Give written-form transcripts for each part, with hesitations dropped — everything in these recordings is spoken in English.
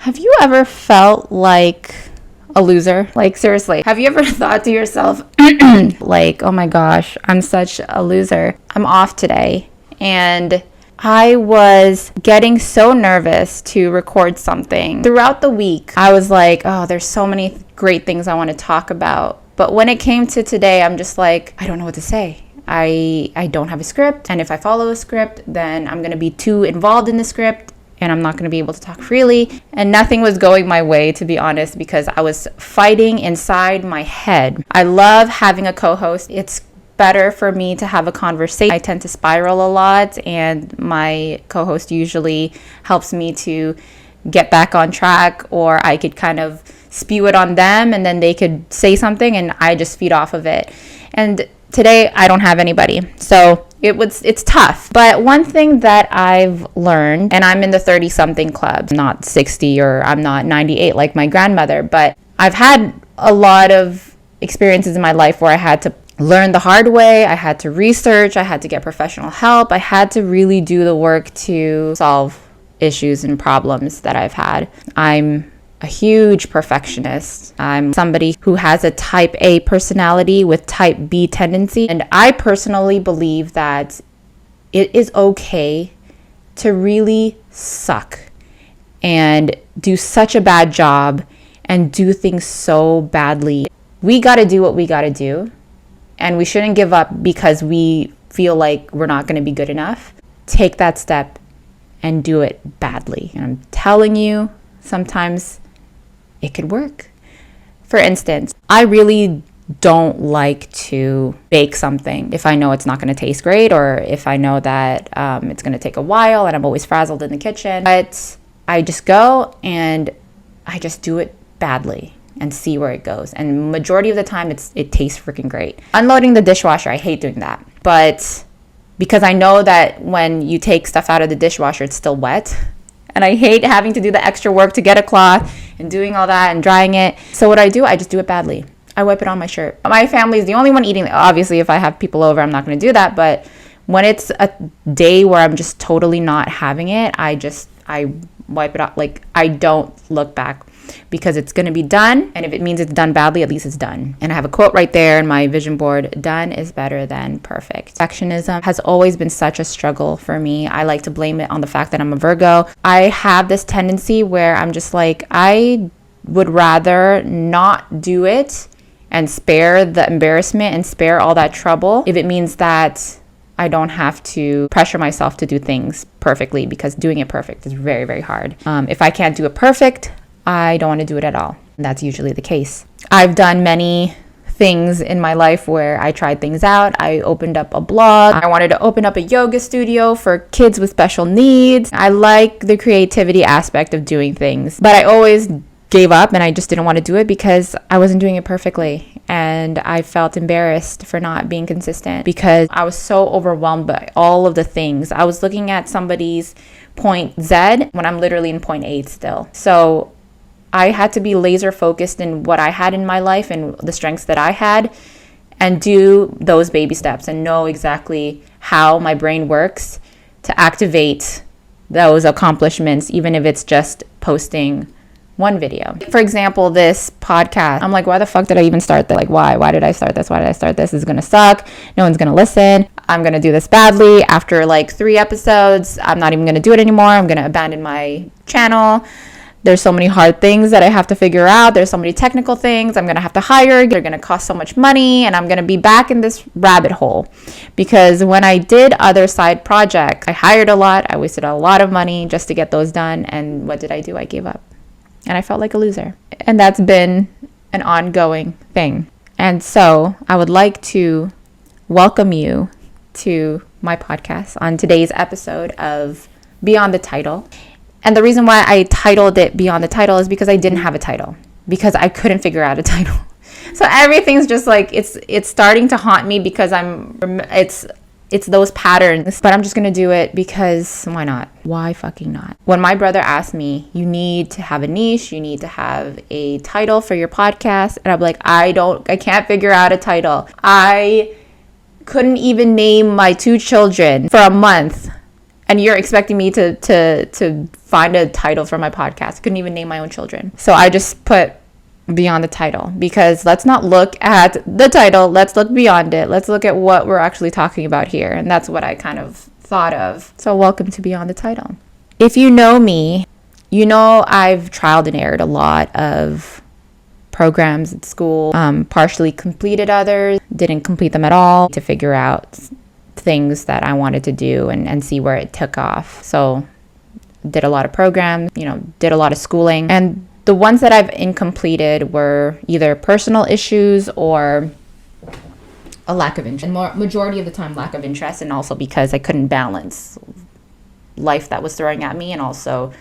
Have you ever felt like a loser? Like, seriously, have you ever thought to yourself, like, oh my gosh, I'm such a loser. I'm off today. And I was getting so nervous to record something. Throughout the week, I was like, oh, there's so many great things I want to talk about. But when it came to today, I'm just like, I don't know what to say. I don't have a script. And if I follow a script, then I'm going to be too involved in the script, and I'm not going to be able to talk freely. And nothing was going my way, to be honest, because I was fighting inside my head. I love having a co-host. It's better for me to have a conversation. I tend to spiral a lot, and my co-host usually helps me to get back on track, or I could kind of spew it on them and then they could say something and I just feed off of it. And today I don't have anybody. So it's tough. But one thing that I've learned, and I'm in the 30-something club, I'm not 60 or I'm not 98 like my grandmother, but I've had a lot of experiences in my life where I had to learn the hard way. I had to research. I had to get professional help. I had to really do the work to solve issues and problems that I've had. I'm a huge perfectionist. I'm somebody who has a type A personality with type B tendency. And I personally believe that it is okay to really suck and do such a bad job and do things so badly. We got to do what we got to do. And we shouldn't give up because we feel like we're not going to be good enough. Take that step and do it badly. And I'm telling you, sometimes it could work. For instance, I really don't like to bake something if I know it's not going to taste great, or if I know that it's going to take a while and I'm always frazzled in the kitchen. But I just go and I just do it badly and see where it goes. And majority of the time, it tastes freaking great. Unloading the dishwasher, I hate doing that. But because I know that when you take stuff out of the dishwasher, it's still wet. And I hate having to do the extra work to get a cloth and doing all that and drying it. So what I do, I just do it badly. I wipe it on my shirt. My family is the only one eating. Obviously, if I have people over, I'm not going to do that. But when it's a day where I'm just totally not having it, I wipe it off. Like, I don't look back, because it's going to be done. And if it means it's done badly, at least it's done. And I have a quote right there in my vision board: done is better than perfect. Perfectionism has always been such a struggle for me. I like to blame it on the fact that I'm a Virgo. I have this tendency where I'm just like, I would rather not do it and spare the embarrassment and spare all that trouble if it means that I don't have to pressure myself to do things perfectly, because doing it perfect is very, very hard. If I can't do it perfect, I don't want to do it at all. That's usually the case. I've done many things in my life where I tried things out. I opened up a blog. I wanted to open up a yoga studio for kids with special needs. I like the creativity aspect of doing things, but I always gave up and I just didn't want to do it because I wasn't doing it perfectly. And I felt embarrassed for not being consistent because I was so overwhelmed by all of the things. I was looking at somebody's point Z when I'm literally in point A still. So I had to be laser focused in what I had in my life and the strengths that I had, and do those baby steps and know exactly how my brain works to activate those accomplishments, even if it's just posting one video. For example, this podcast, I'm like, why the fuck did I even start this? Like, why did I start this? Why did I start this? This is gonna suck. No one's gonna listen. I'm gonna do this badly. After like 3 episodes, I'm not even gonna do it anymore. I'm gonna abandon my channel. There's so many hard things that I have to figure out. There's so many technical things I'm going to have to hire. They're going to cost so much money, and I'm going to be back in this rabbit hole. Because when I did other side projects, I hired a lot. I wasted a lot of money just to get those done. And what did I do? I gave up. And I felt like a loser. And that's been an ongoing thing. And so I would like to welcome you to my podcast on today's episode of Beyond the Title. And the reason why I titled it Beyond the Title is because I didn't have a title, because I couldn't figure out a title. So everything's just like, it's starting to haunt me because it's those patterns, but I'm just going to do it because why not? Why fucking not? When my brother asked me, you need to have a niche, you need to have a title for your podcast. And I'm like, I can't figure out a title. I couldn't even name my 2 children for a month. And you're expecting me to find a title for my podcast. I couldn't even name my own children. So I just put beyond the title, because let's not look at the title. Let's look beyond it. Let's look at what we're actually talking about here. And that's what I kind of thought of. So welcome to Beyond the Title. If you know me, you know I've trialed and errored a lot of programs at school, partially completed others, didn't complete them at all, to figure out things that I wanted to do and see where it took off. So did a lot of programs, did a lot of schooling. And the ones that I've incompleted were either personal issues or a lack of interest. And majority of the time, lack of interest, and also because I couldn't balance life that was throwing at me and also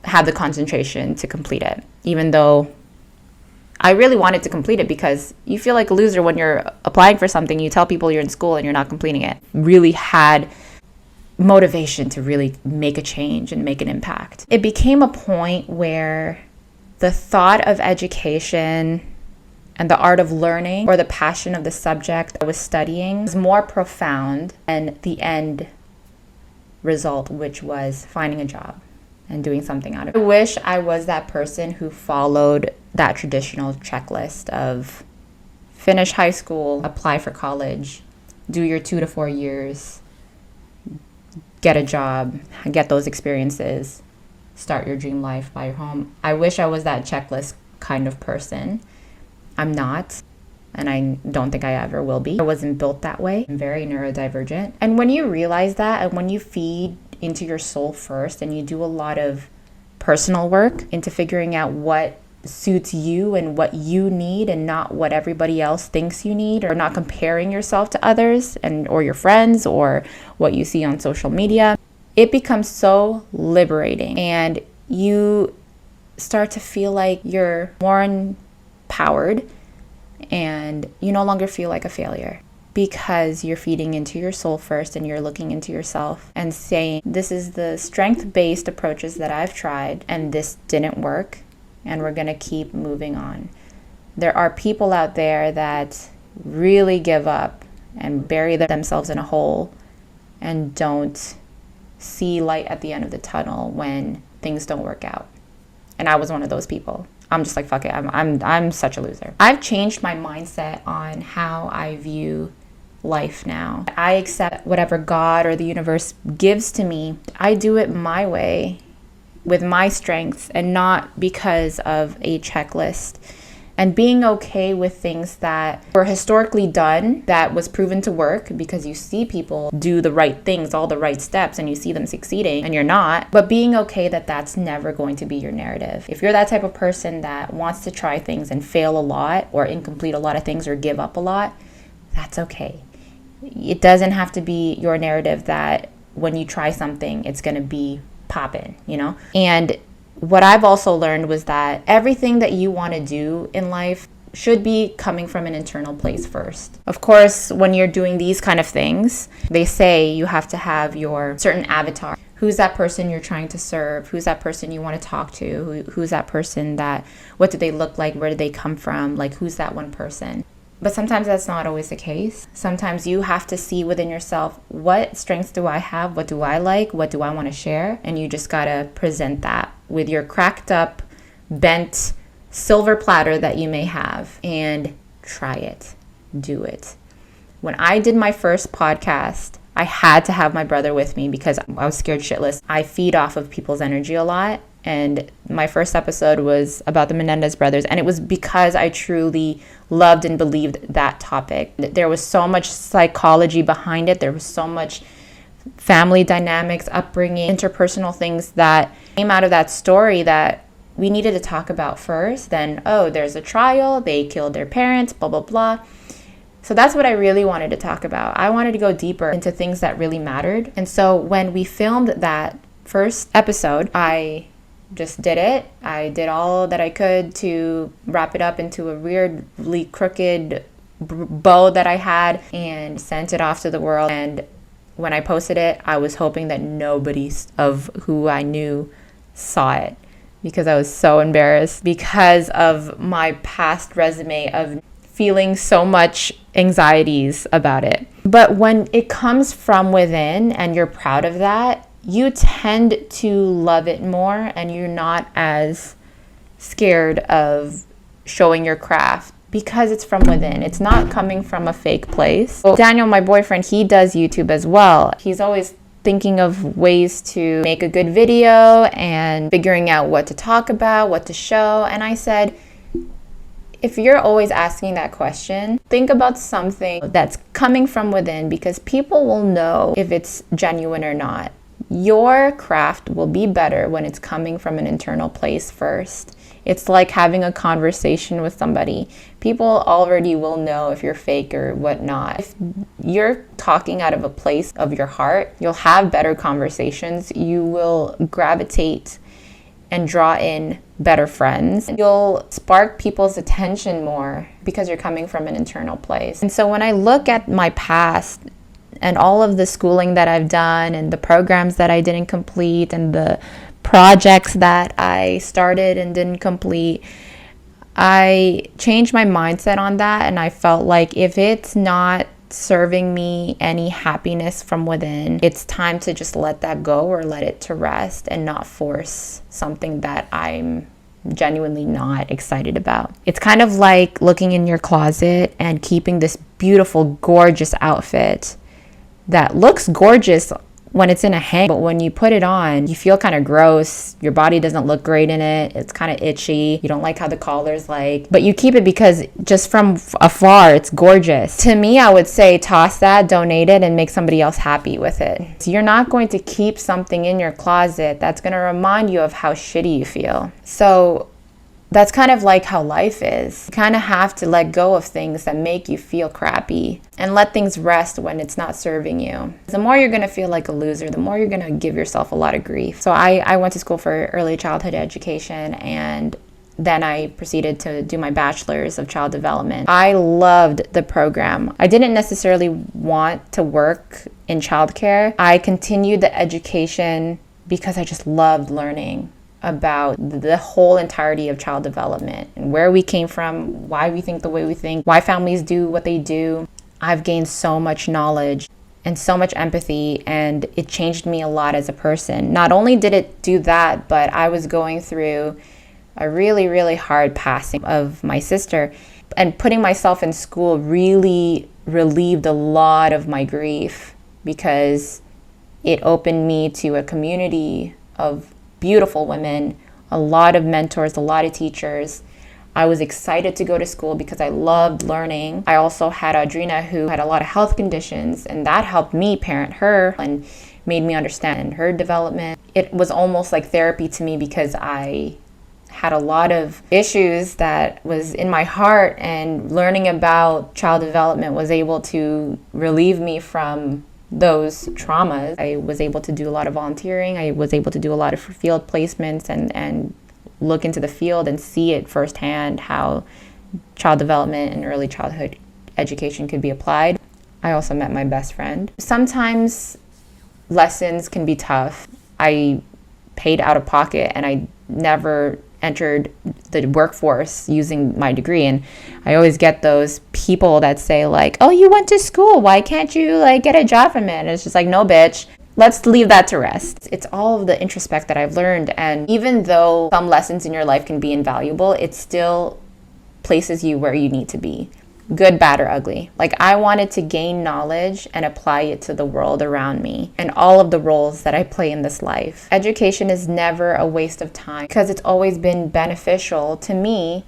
have the concentration to complete it. Even though I really wanted to complete it, because you feel like a loser when you're applying for something, you tell people you're in school and you're not completing it. Really had motivation to really make a change and make an impact. It became a point where the thought of education and the art of learning, or the passion of the subject I was studying, was more profound than the end result, which was finding a job and doing something out of it. I wish I was that person who followed that traditional checklist of finish high school, apply for college, do your 2 to 4 years, get a job, get those experiences, start your dream life, buy your home. I wish I was that checklist kind of person. I'm not, and I don't think I ever will be. I wasn't built that way. I'm very neurodivergent. And when you realize that, and when you feed into your soul first, and you do a lot of personal work into figuring out what suits you and what you need, and not what everybody else thinks you need, or not comparing yourself to others or your friends or what you see on social media, it becomes so liberating, and you start to feel like you're more empowered, and you no longer feel like a failure, because you're feeding into your soul first, and you're looking into yourself and saying, this is the strength-based approaches that I've tried, and this didn't work, and we're going to keep moving on. There are people out there that really give up and bury themselves in a hole and don't see light at the end of the tunnel when things don't work out. And I was one of those people. I'm just like, fuck it, I'm such a loser. I've changed my mindset on how I view life now. I accept whatever God or the universe gives to me. I do it my way, with my strengths, and not because of a checklist. And being okay with things that were historically done, that was proven to work, because you see people do the right things, all the right steps, and you see them succeeding, and you're not. But being okay that that's never going to be your narrative. If you're that type of person that wants to try things and fail a lot, or incomplete a lot of things, or give up a lot, that's okay. It doesn't have to be your narrative that when you try something, it's going to be poppin', And what I've also learned was that everything that you want to do in life should be coming from an internal place first. Of course, when you're doing these kind of things, they say you have to have your certain avatar. Who's that person you're trying to serve? Who's that person you want to talk to? Who's that person what do they look like? Where do they come from? Like, who's that one person? But sometimes that's not always the case. Sometimes you have to see within yourself, what strengths do I have? What do I like? What do I want to share? And you just got to present that with your cracked up, bent silver platter that you may have, and try it. Do it. When I did my first podcast, I had to have my brother with me because I was scared shitless. I feed off of people's energy a lot. And my first episode was about the Menendez brothers. And it was because I truly loved and believed that topic. There was so much psychology behind it. There was so much family dynamics, upbringing, interpersonal things that came out of that story that we needed to talk about first. Then, there's a trial. They killed their parents, blah, blah, blah. So that's what I really wanted to talk about. I wanted to go deeper into things that really mattered. And so when we filmed that first episode, I just did it. I did all that I could to wrap it up into a weirdly crooked bow that I had and sent it off to the world. And when I posted it, I was hoping that nobody of who I knew saw it, because I was so embarrassed because of my past resume of feeling so much anxieties about it. But when it comes from within and you're proud of that, you tend to love it more, and you're not as scared of showing your craft because it's from within. It's not coming from a fake place. Well, Daniel, my boyfriend, he does YouTube as well. He's always thinking of ways to make a good video and figuring out what to talk about, what to show. And I said, if you're always asking that question, think about something that's coming from within, because people will know if it's genuine or not. Your craft will be better when it's coming from an internal place first. It's like having a conversation with somebody. People already will know if you're fake or whatnot. If you're talking out of a place of your heart, you'll have better conversations. You will gravitate and draw in better friends. You'll spark people's attention more because you're coming from an internal place. And so when I look at my past and all of the schooling that I've done and the programs that I didn't complete and the projects that I started and didn't complete, I changed my mindset on that, and I felt like if it's not serving me any happiness from within, it's time to just let that go or let it to rest and not force something that I'm genuinely not excited about. It's kind of like looking in your closet and keeping this beautiful, gorgeous outfit that looks gorgeous when it's in a hang, but when you put it on, you feel kind of gross. Your body doesn't look great in it. It's kind of itchy. You don't like how the collar's like, but you keep it because just from afar, it's gorgeous. To me, I would say toss that, donate it, and make somebody else happy with it. So you're not going to keep something in your closet that's going to remind you of how shitty you feel. So that's kind of like how life is. You kind of have to let go of things that make you feel crappy and let things rest when it's not serving you. The more you're going to feel like a loser, the more you're going to give yourself a lot of grief. So I went to school for early childhood education, and then I proceeded to do my bachelor's of child development. I loved the program. I didn't necessarily want to work in childcare. I continued the education because I just loved learning about the whole entirety of child development and where we came from, why we think the way we think, why families do what they do. I've gained so much knowledge and so much empathy, and it changed me a lot as a person. Not only did it do that, but I was going through a really, really hard passing of my sister, and putting myself in school really relieved a lot of my grief because it opened me to a community of beautiful women, a lot of mentors, a lot of teachers. I was excited to go to school because I loved learning. I also had Audrina, who had a lot of health conditions, and that helped me parent her and made me understand her development. It was almost like therapy to me because I had a lot of issues that was in my heart, and learning about child development was able to relieve me from those traumas. I was able to do a lot of volunteering. I was able to do a lot of field placements and look into the field and see it firsthand how child development and early childhood education could be applied. I also met my best friend. Sometimes lessons can be tough. I paid out of pocket and I never entered the workforce using my degree, and I always get those people that say like, oh, you went to school, why can't you like get a job from it? And it's just like, no bitch, let's leave that to rest. It's all of the introspect that I've learned, and even though some lessons in your life can be invaluable, it still places you where you need to be, good, bad, or ugly. Like, I wanted to gain knowledge and apply it to the world around me and all of the roles that I play in this life. Education is never a waste of time because it's always been beneficial to me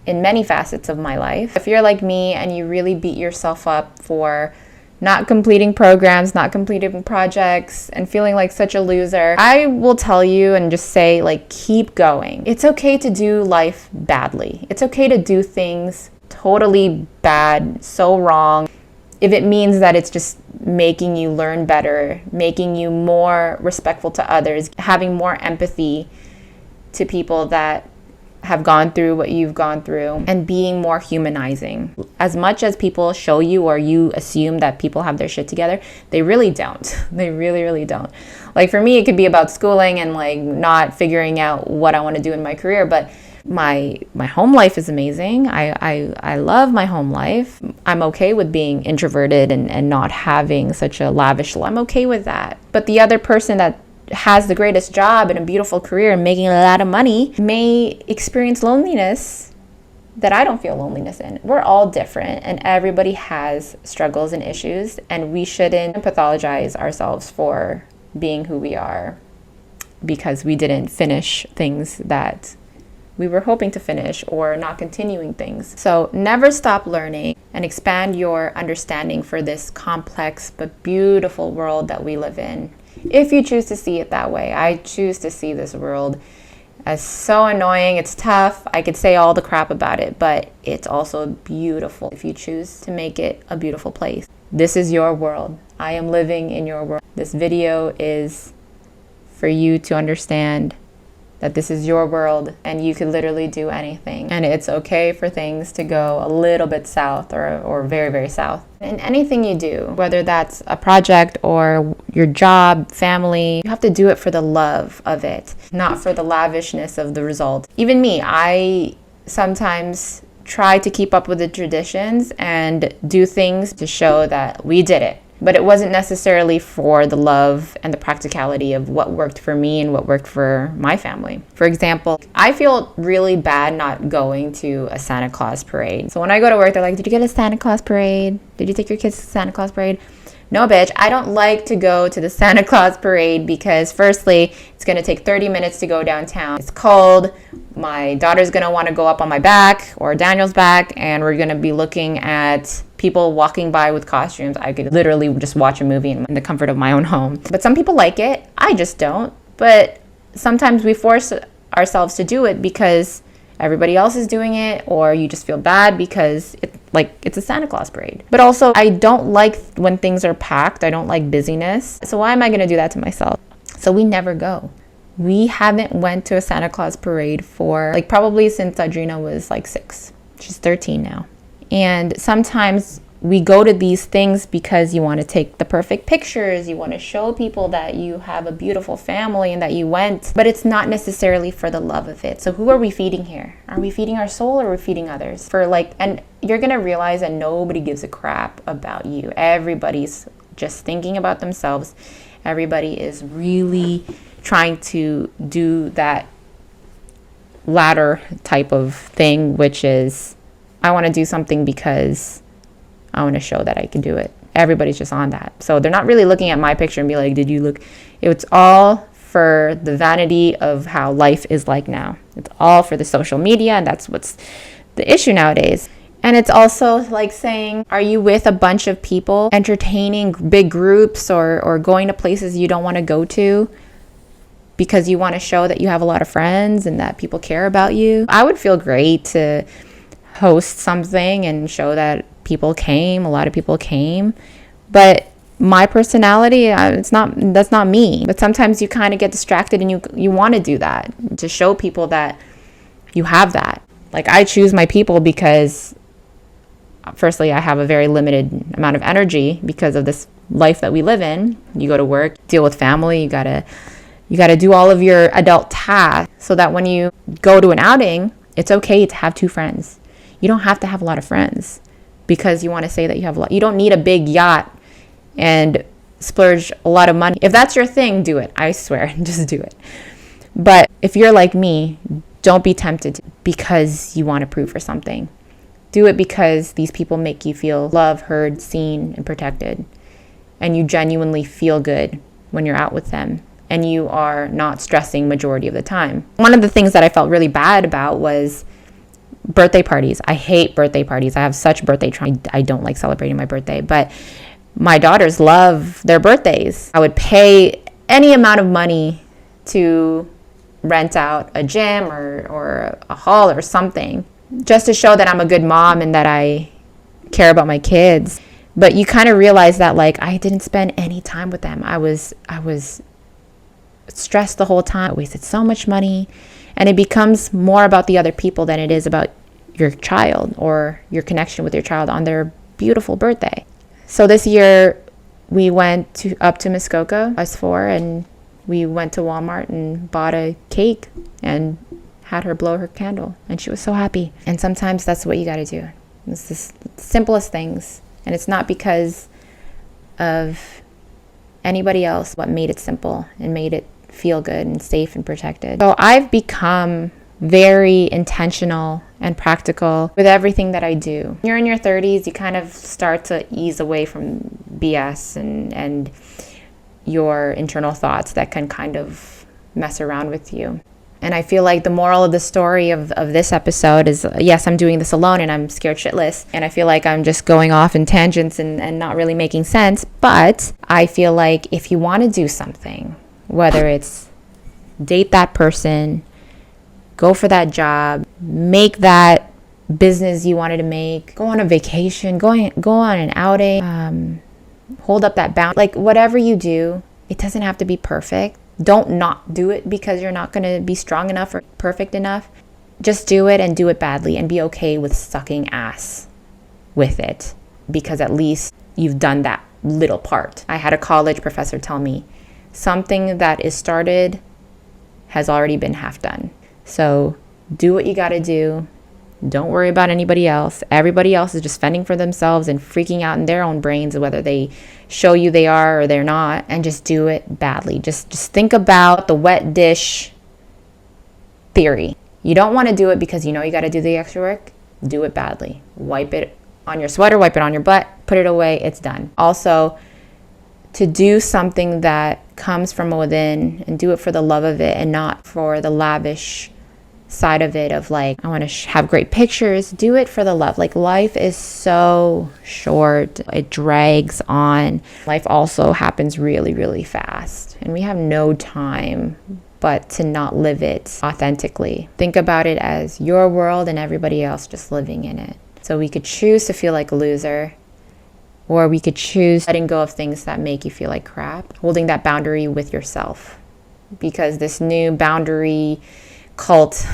in many facets of my life. If you're like me and you really beat yourself up for not completing programs, not completing projects, and feeling like such a loser, I will tell you and just say, like, keep going. It's okay to do life badly. It's okay to do things totally bad, so wrong, if it means that it's just making you learn better, making you more respectful to others, having more empathy to people that have gone through what you've gone through, and being more humanizing. As much as people show you or you assume that people have their shit together, they really don't. They really, really don't. Like, for me, it could be about schooling and like not figuring out what I want to do in my career, but my home life is amazing. I love my home life. I'm okay with being introverted and not having such a lavish life. I'm okay with that. But the other person that has the greatest job and a beautiful career and making a lot of money may experience loneliness that I don't feel loneliness in. We're all different, and everybody has struggles and issues, and we shouldn't pathologize ourselves for being who we are because we didn't finish things that we were hoping to finish or not continuing things. So never stop learning and expand your understanding for this complex but beautiful world that we live in. If you choose to see it that way. I choose to see this world as so annoying. It's tough. I could say all the crap about it, but it's also beautiful if you choose to make it a beautiful place. This is your world. I am living in your world. This video is for you to understand that this is your world and you can literally do anything. And it's okay for things to go a little bit south or very, very south. In anything you do, whether that's a project or your job, family, you have to do it for the love of it, not for the lavishness of the result. Even me, I sometimes try to keep up with the traditions and do things to show that we did it. But it wasn't necessarily for the love and the practicality of what worked for me and what worked for my family. For example, I feel really bad not going to a Santa Claus parade. So when I go to work, they're like, did you get a Santa Claus parade? Did you take your kids to the Santa Claus parade? No, bitch, I don't like to go to the Santa Claus parade because firstly, it's going to take 30 minutes to go downtown. It's cold. My daughter's going to want to go up on my back or Daniel's back, and we're going to be looking at people walking by with costumes. I could literally just watch a movie in the comfort of my own home. But some people like it. I just don't. But sometimes we force ourselves to do it because everybody else is doing it, or you just feel bad because it's a Santa Claus parade. But also, I don't like when things are packed. I don't like busyness. So why am I going to do that to myself? So we never go. We haven't went to a Santa Claus parade for probably since Adrina was 6. She's 13 now. And sometimes we go to these things because you want to take the perfect pictures. You want to show people that you have a beautiful family and that you went, but it's not necessarily for the love of it. So who are we feeding here? Are we feeding our soul or are we feeding others? And you're going to realize that nobody gives a crap about you. Everybody's just thinking about themselves. Everybody is really trying to do that latter type of thing, which is, I want to do something because I want to show that I can do it. Everybody's just on that. So they're not really looking at my picture and be like, did you look? It's all for the vanity of how life is like now. It's all for the social media, and that's what's the issue nowadays. And it's also like saying, are you with a bunch of people entertaining big groups or going to places you don't want to go to because you want to show that you have a lot of friends and that people care about you? I would feel great to host something and show that a lot of people came, but my personality, that's not me. But sometimes you kind of get distracted and you want to do that to show people that you have that. I choose my people because firstly, I have a very limited amount of energy because of this life that we live in. You go to work, deal with family, you gotta do all of your adult tasks so that when you go to an outing, it's okay to have 2 friends. You don't have to have a lot of friends because you want to say that you have a lot. You don't need a big yacht and splurge a lot of money. If that's your thing, do it. I swear, just do it. But if you're like me, don't be tempted because you want to prove for something. Do it because these people make you feel loved, heard, seen, and protected. And you genuinely feel good when you're out with them. And you are not stressing majority of the time. One of the things that I felt really bad about was birthday parties. I hate birthday parties. I have such birthday trauma. I don't like celebrating my birthday, but my daughters love their birthdays. I would pay any amount of money to rent out a gym or a hall or something just to show that I'm a good mom and that I care about my kids. But you kind of realize that I didn't spend any time with them. I was stressed the whole time. I wasted so much money. And it becomes more about the other people than it is about your child or your connection with your child on their beautiful birthday. So this year we went up to Muskoka, us 4, and we went to Walmart and bought a cake and had her blow her candle. And she was so happy. And sometimes that's what you got to do. It's the simplest things. And it's not because of anybody else what made it simple and made it feel good and safe and protected. So I've become very intentional and practical with everything that I do. When you're in your 30s, you kind of start to ease away from BS and your internal thoughts that can kind of mess around with you. And I feel like the moral of the story of this episode is, yes, I'm doing this alone and I'm scared shitless. And I feel like I'm just going off in tangents and not really making sense. But I feel like if you want to do something, whether it's date that person, go for that job, make that business you wanted to make, go on a vacation, go on an outing, hold up that bound. Like whatever you do, it doesn't have to be perfect. Don't not do it because you're not going to be strong enough or perfect enough. Just do it and do it badly and be okay with sucking ass with it, because at least you've done that little part. I had a college professor tell me, something that is started has already been half done. So do what you got to do. Don't worry about anybody else. Everybody else is just fending for themselves and freaking out in their own brains, whether they show you they are or they're not, and just do it badly. Just think about the wet dish theory. You don't want to do it because you know you got to do the extra work. Do it badly. Wipe it on your sweater, wipe it on your butt, put it away, it's done. Also, to do something that comes from within and do it for the love of it and not for the lavish side of it of like, I want to have great pictures. Do it for the love. Like life is so short. It drags on. Life also happens really, really fast. And we have no time but to not live it authentically. Think about it as your world and everybody else just living in it. So we could choose to feel like a loser, or we could choose letting go of things that make you feel like crap, holding that boundary with yourself. Because this new boundary cult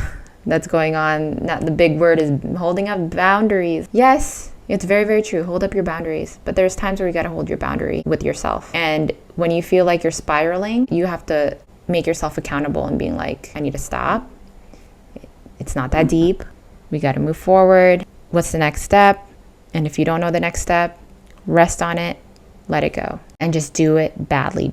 that's going on, not the big word is holding up boundaries. Yes, it's very, very true. Hold up your boundaries. But there's times where you got to hold your boundary with yourself. And when you feel like you're spiraling, you have to make yourself accountable and being like, I need to stop. It's not that deep. We got to move forward. What's the next step? And if you don't know the next step, rest on it, let it go, and just do it badly.